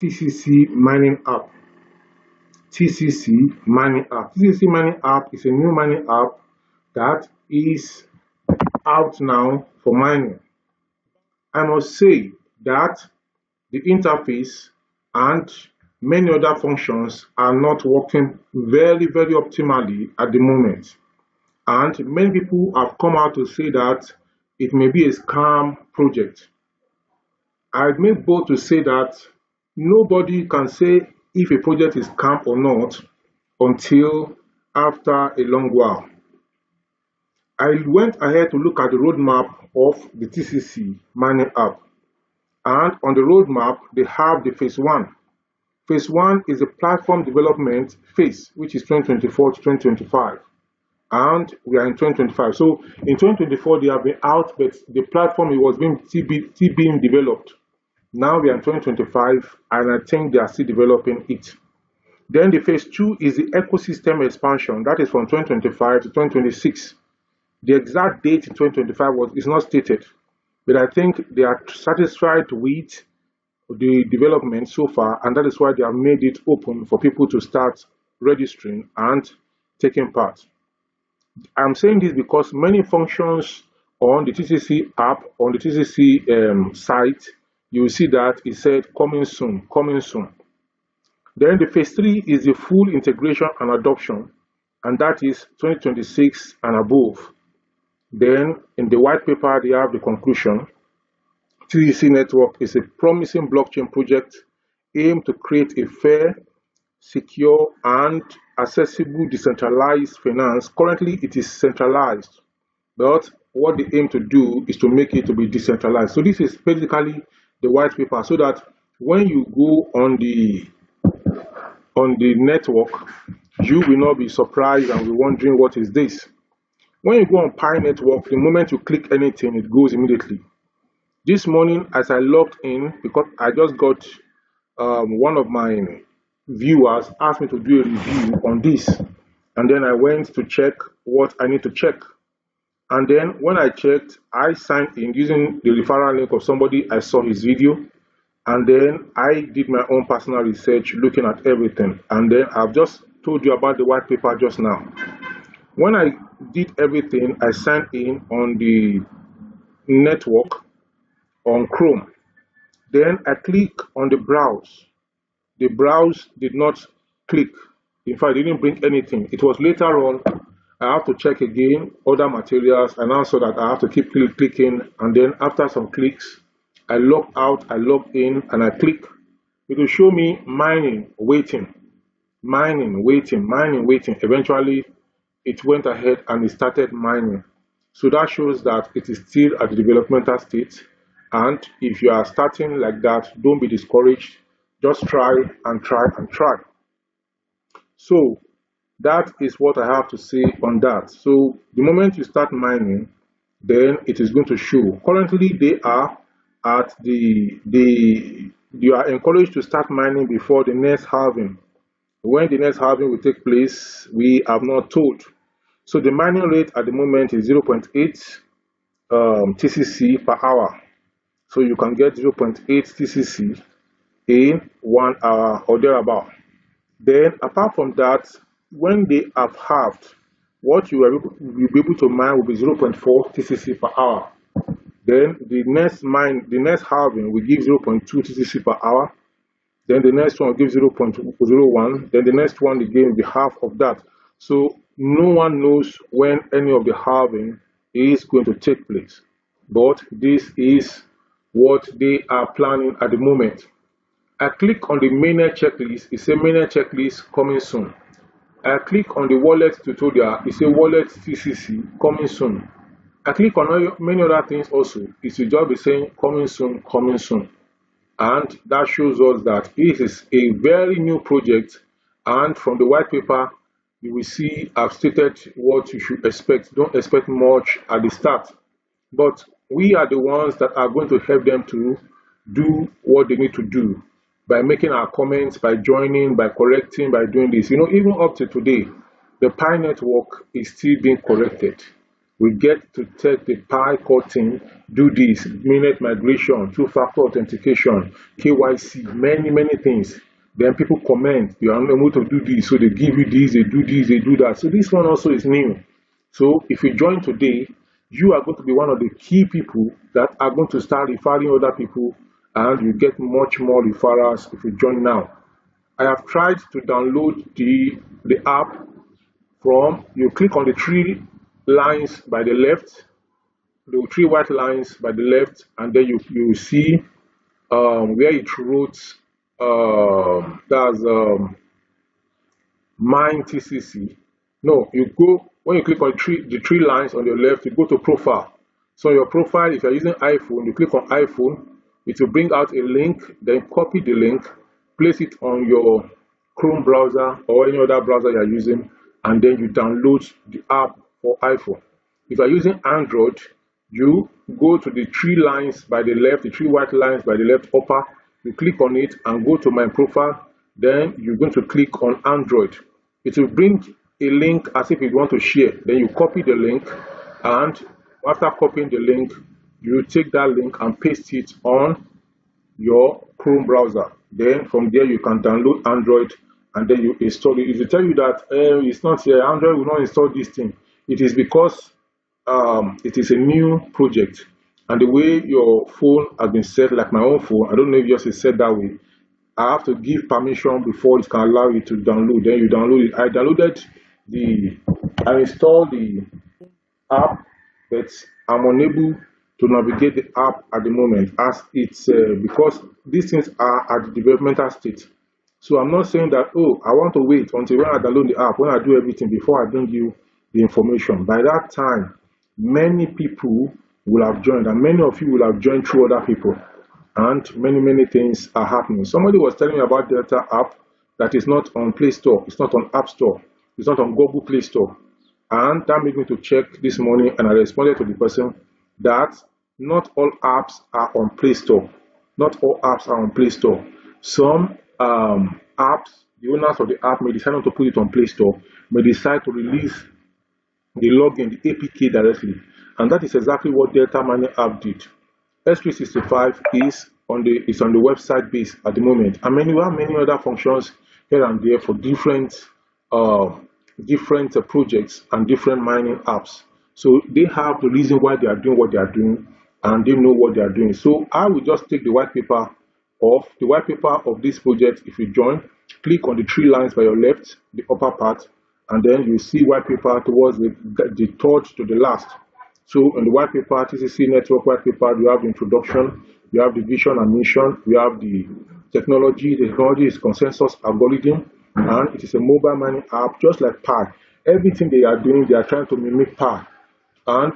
TCC Mining App. TCC Mining App. TCC Mining App is a new mining app that is out now for mining. I must say that the interface and many other functions are not working very optimally at the moment. And many people have come out to say that it may be a scam project. I make bold to say that nobody can say if a project is scam or not until after a long while. I went ahead to look at the roadmap of the TCC Mining App, and on the roadmap they have the phase one. Phase one is the platform development phase, which is 2024 to 2025, and we are in 2025. So in 2024 they have been out, but the platform it was still being developed. Now we are in 2025, and I think they are still developing it. Then the phase two is the ecosystem expansion. That is from 2025 to 2026. The exact date in 2025 is not stated, but I think they are satisfied with the development so far, and that is why they have made it open for people to start registering and taking part. I'm saying this because many functions on the TCC app, on the TCC site, you will see that it said coming soon, coming soon. Then the phase three is the full integration and adoption, and that is 2026 and above. Then in the white paper, they have the conclusion. TCC Network is a promising blockchain project aimed to create a fair, secure, and accessible decentralized finance. Currently, it is centralized, but what they aim to do is to make it to be decentralized. So this is basically the white paper, so that when you go on the network, you will not be surprised and be wondering what is this. When you go on Pi Network, the moment you click anything, it goes immediately. This morning, as I logged in, because I just got one of my viewers asked me to do a review on this, and then I went to check what I need to check. And then when I checked, I signed in using the referral link of somebody. I saw his video, and then I did my own personal research looking at everything. And then I've just told you about the white paper just now. When I did everything, I signed in on the network on Chrome. Then I click on the browse. The browse did not click. In fact, it didn't bring anything. It was later on I have to check again other materials, and also that I have to keep clicking. And then after some clicks, I log out, I log in, and I click. It will show me mining, waiting, mining, waiting, mining, waiting. Eventually, it went ahead and it started mining. So that shows that it is still at the developmental state. And if you are starting like that, don't be discouraged. Just try and try and try. So that is what I have to say on that. So the moment you start mining, then it is going to show. Currently, they are at you are encouraged to start mining before the next halving. When the next halving will take place, we have not told. So the mining rate at the moment is 0.8 TCC per hour. So you can get 0.8 TCC in 1 hour or thereabout. Then apart from that, when they have halved, what you will be able to mine will be 0.4 TCC per hour. Then the next halving will give 0.2 TCC per hour. Then the next one will give 0.01. Then the next one again will be half of that. So no one knows when any of the halving is going to take place. But this is what they are planning at the moment. I click on the mainnet checklist. It says mainnet checklist coming soon. I click on the wallet tutorial. It says wallet TCC coming soon. I click on many other things also. It will just be saying coming soon, coming soon. And that shows us that this is a very new project. And from the white paper, you will see I've stated what you should expect. Don't expect much at the start. But we are the ones that are going to help them to do what they need to do by making our comments, by joining, by correcting, by doing this. You know, even up to today, the Pi network is still being corrected. We get to take the Pi core team, do this, minute migration, two-factor authentication, KYC, many things. Then people comment, you are unable to do this, so they give you this, they do this, they do that. So this one also is new. So if you join today, you are going to be one of the key people that are going to start referring other people, and you get much more referrals if you join now. I have tried to download the app from, you click on the three lines by the left, the three white lines by the left, and then you see where it wrote that's mine TCC. No, you go, when you click on the three lines on your left, you go to profile. So your profile, if you're using iPhone, you click on iPhone, it will bring out a link, then copy the link, place it on your Chrome browser or any other browser you're using, and then you download the app for iPhone. If you're using Android, you go to the three lines by the left, the three white lines by the left upper, you click on it and go to my profile, then you're going to click on Android. It will bring a link as if you want to share, then you copy the link, and after copying the link, you take that link and paste it on your Chrome browser. Then from there you can download Android, and then you install it. If you tell you that it's not here, Android will not install this thing, it is because it is a new project, and the way your phone has been set, like my own phone, I don't know if yours is set that way. I have to give permission before it can allow you to download. Then you download it. I installed the app, but I'm unable to navigate the app at the moment, as it's because these things are at the developmental state. So I'm not saying that, oh, I want to wait until when I download the app, when I do everything before I bring you the information. By that time, many people will have joined, and many of you will have joined through other people, and many things are happening. Somebody was telling me about Delta app that is not on Play Store, it's not on App Store, it's not on Google Play Store. And that made me to check this morning, and I responded to the person that not all apps are on Play Store. Not all apps are on Play Store. Some apps, the owners of the app may decide not to put it on Play Store, may decide to release the login, the APK directly. And that is exactly what Delta Mining App did. S365 is on the website base at the moment, and we have many other functions here and there for different projects and different mining apps. So they have the reason why they are doing what they are doing, and they know what they are doing. So I will just take the white paper of this project. If you join, click on the three lines by your left, the upper part, and then you see white paper towards the third to the last. So in the white paper, TCC network white paper, you have the introduction, you have the vision and mission, you have the technology. The technology is consensus algorithm, and it is a mobile mining app just like Pi. Everything they are doing, they are trying to mimic Pi. And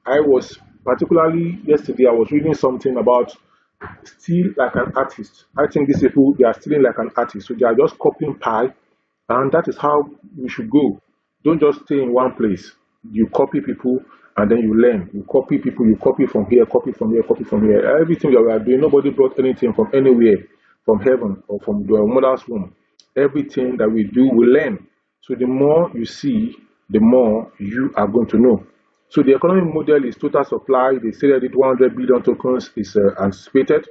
I was particularly yesterday, I was reading something about steal like an artist. I think these people, they are stealing like an artist. So they are just copying Pi, and that is how you should go. Don't just stay in one place. You copy people, and then you learn. You copy people, you copy from here, copy from here, copy from here. Everything that we are doing, nobody brought anything from anywhere, from heaven or from the mother's womb. Everything that we do, we learn. So the more you see, the more you are going to know. So the economic model is total supply. They say that 100 billion tokens is anticipated.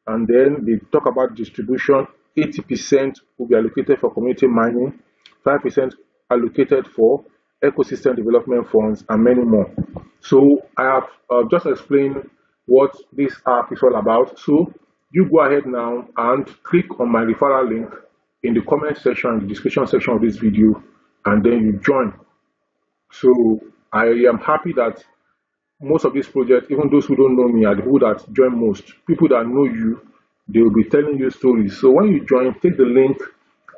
And then they talk about distribution. 80% will be allocated for community mining, 5% allocated for ecosystem development funds, and many more. So I have just explained what this app is all about. So you go ahead now and click on my referral link in the comment section, the description section of this video, and then you join. So I am happy that most of these projects, even those who don't know me, are the people that join most. People that know you, they will be telling you stories. So when you join, take the link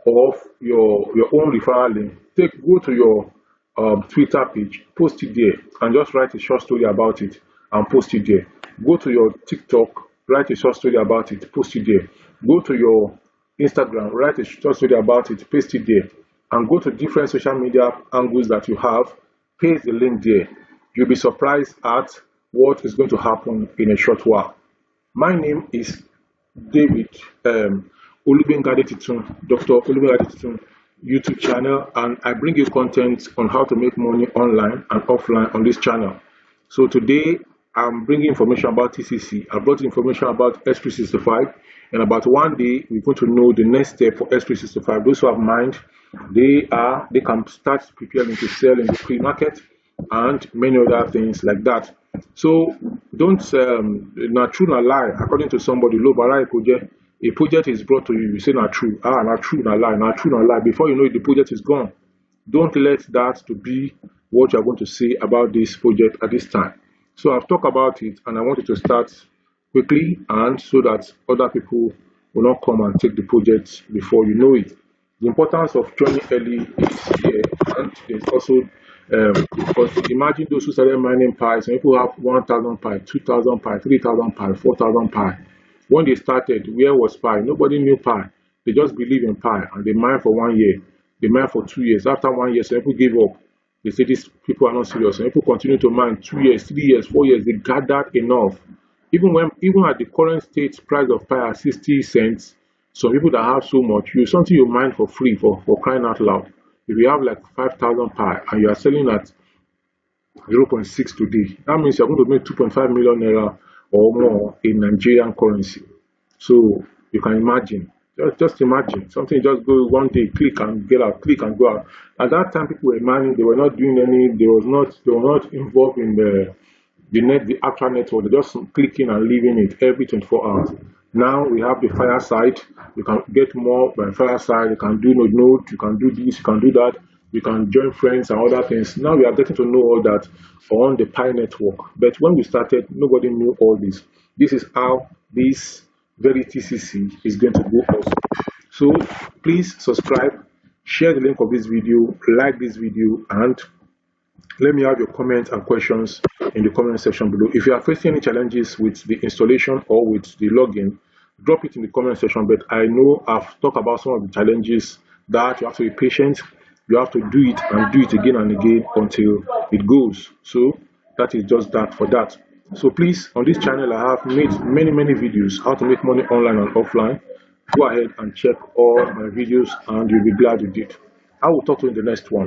of your own referral link, go to your Twitter page, post it there, and just write a short story about it and post it there. Go to your TikTok, write a short story about it, post it there. Go to your Instagram, write a short story about it, paste it there, and go to different social media angles that you have, paste the link there. You'll be surprised at what is going to happen in a short while. My name is David Olugbenga Adetitun, Dr. Olugbenga Adetitun. YouTube channel, and I bring you content on how to make money online and offline on this channel. So today I'm bringing information about TCC. I brought information about S365, and about one day we're going to know the next step for S365. Those who have mind, they can start preparing to sell in the free market and many other things like that. So don't na true na lie. According to somebody, a project is brought to you. You say na true, na true na lie, na true na lie. Before you know it, the project is gone. Don't let that to be what you are going to say about this project at this time. So I've talked about it, and I want you to start quickly, and so that other people will not come and take the project before you know it. The importance of joining early is here, and there's also because imagine those who started mining pi. Some people have 1,000 pi, 2,000 pi, 3,000 pi, 4,000 pi. When they started, where was pi? Nobody knew pi. They just believe in pi, and they mine for 1 year. They mine for 2 years. After 1 year, some people gave up. They say these people are not serious. Some people continue to mine 2 years, 3 years, 4 years. They gathered enough. Even at the current state price of pi at 60 cents, some people that have so much, something you mine for free for crying out loud. If you have like 5,000 pi and you are selling at 0.6 today, that means you're going to make 2.5 million naira or more in Nigerian currency. So you can imagine, just imagine something just go one day, click and get out, click and go out. At that time, people were mining, they were not doing any, they were not involved in the actual network. They're just clicking and leaving it every 24 hours. Now we have the Fireside. You can get more by Fireside. You can do node, you can do this, you can do that. You can join friends and other things. Now we are getting to know all that on the Pi network. But when we started, nobody knew all this. This is how this very TCC is going to go also. So please subscribe, share the link of this video, like this video, and let me have your comments and questions in the comment section below. If you are facing any challenges with the installation or with the login, drop it in the comment section. But I know I've talked about some of the challenges that you have to be patient. You have to do it and do it again and again until it goes. So that is just that for that. So please, on this channel, I have made many videos how to make money online and offline. Go ahead and check all my videos and you'll be glad you did. I will talk to you in the next one.